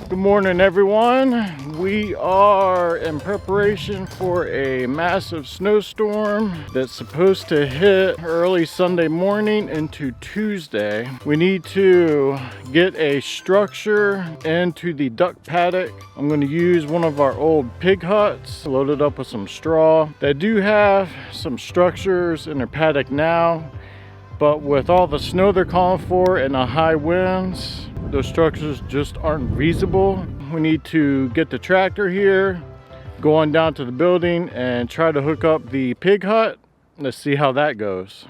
Good morning, everyone. We are in preparation for a massive snowstorm that's supposed to hit early Sunday morning into Tuesday. We need to get a structure into the duck paddock. I'm going to use one of our old pig huts, load it up with some straw. They do have some structures in their paddock now, but with all the snow they're calling for and the high winds, those structures just aren't feasible. We need to get the tractor here, go on down to the building and try to hook up the pig hut. Let's see how that goes.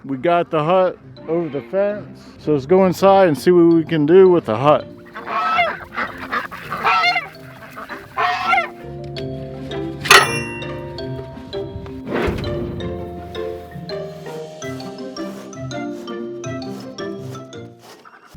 We got the hut over the fence, so let's go inside and see what we can do with the hut.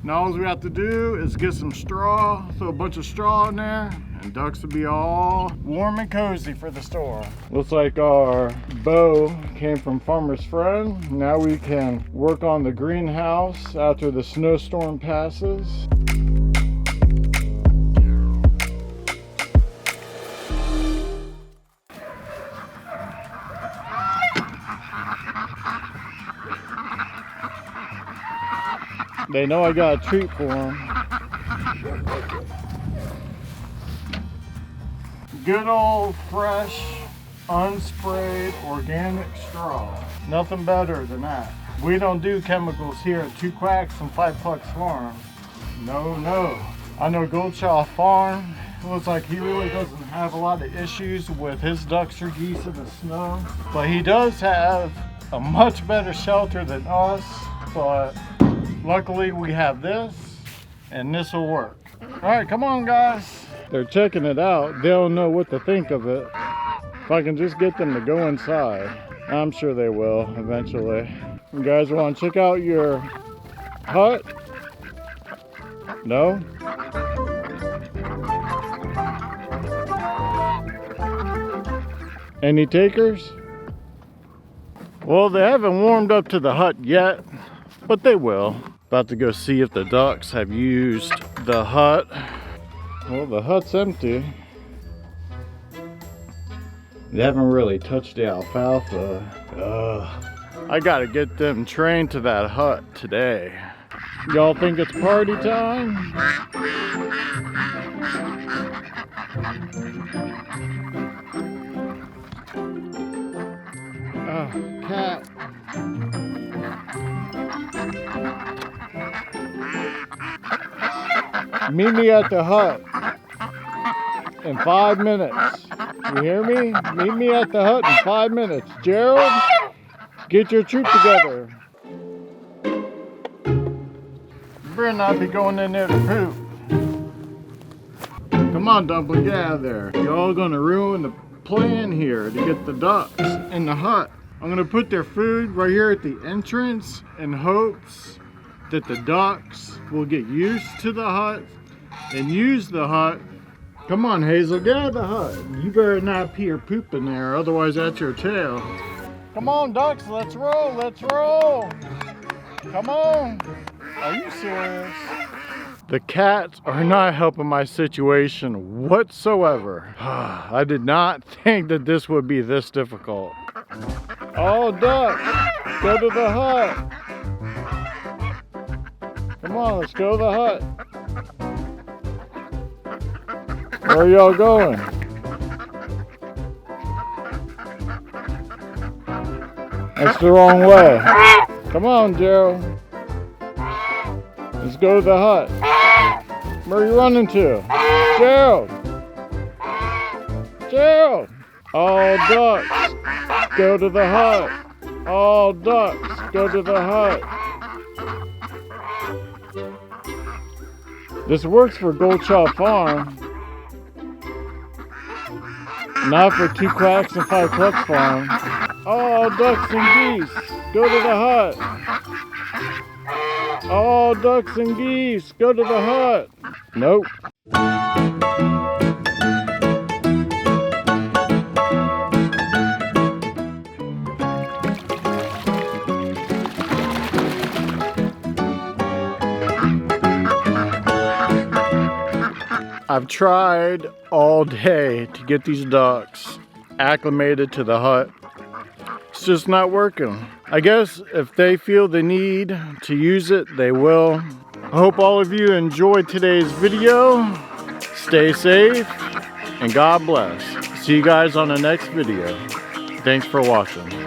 Now all we have to do is get some straw, throw a bunch of straw in there, and ducks will be all warm and cozy for the storm. Looks like our bow came from Farmer's Friend. Now we can work on the greenhouse after the snowstorm passes. They know I got a treat for them. Good old fresh, unsprayed, organic straw. Nothing better than that. We don't do chemicals here at 2 Quacks and 5 Clucks Farm. No, no. I know Goldshaw Farm, it looks like he really doesn't have a lot of issues with his ducks or geese in the snow. But he does have a much better shelter than us. But luckily we have this, and this will work. All right, come on, guys. They're checking it out. They don't know what to think of it. If I can just get them to go inside, I'm sure they will eventually. You guys want to check out your hut? No? Any takers? Well, they haven't warmed up to the hut yet, but they will. About to go see if the ducks have used the hut. Well, the hut's empty. They haven't really touched the alfalfa. I gotta get them trained to that hut today. Y'all think it's party time? Oh, cat. Meet me at the hut in 5 minutes. You hear me? Meet me at the hut in 5 minutes. Gerald, get your troop together. You better not be going in there to poop. Come on, Dumpling, get out of there. You're all gonna ruin the plan here to get the ducks in the hut. I'm gonna put their food right here at the entrance in hopes that the ducks will get used to the hut and use the hut. Come on, Hazel, get out of the hut. You better not pee or poop in there, otherwise that's your tail. Come on, ducks, let's roll, let's roll. Come on. Are you serious? The cats are not helping my situation whatsoever. I did not think that this would be this difficult. Oh, ducks, go to the hut. Come on, let's go to the hut. Where are y'all going? That's the wrong way. Come on, Gerald. Let's go to the hut. Where are you running to? Gerald! Gerald! All ducks, go to the hut. All ducks, go to the hut. This works for Goldshaw Farm. Not for 2 Quacks and 5 Clucks farm. All ducks and geese, go to the hut. All ducks and geese, go to the hut. Nope. I've tried all day to get these ducks acclimated to the hut. It's just not working. I guess if they feel the need to use it, they will. I hope all of you enjoyed today's video. Stay safe and God bless. See you guys on the next video. Thanks for watching.